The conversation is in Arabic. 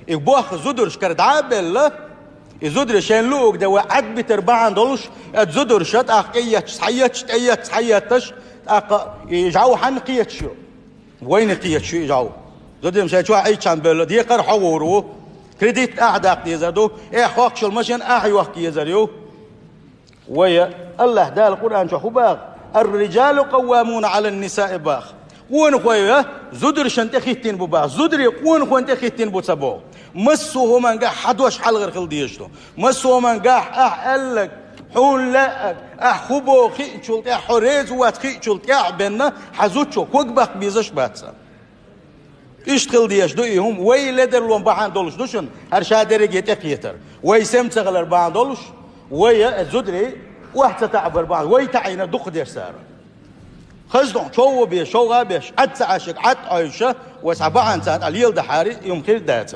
يبوخ زودر شكرد عابل يزودر شين لوك ده وعد بتربعان دولش زودر شت أخيتش حيتش يجعو حن قيتشو وين قيتشو يجعو زودر مش هيشوا أي كان بلد يقر حورو كريديت أعداق يزادو خوك شو المشين وقت يزادو ويا الله ده القرآن شو باغ الرجال قوامون على النساء باغ وين خويا زودر شنت خيتين بباغ زودر يكون خوانت خيتين بوتسبو مسو من قاع حدوش حل غير خل ديشتو مسو من قاع قالك حول لا خبو خيتشولت حريز وات خيتشولت بيننا حزوتشو كوكبخ بيزش باتسا اشتغل ديش دويهم وي لدر لون باعان دولش دوشن هر شادر يتق يتر وي سمت غلر باعان دولش وي زدري واحد تعبر بعض وي تعينا دق دير سار خزدون شو بيش شو غابيش عد عاشق عد عايشه وسبعان ساعات اليل دحاري يمكن داتا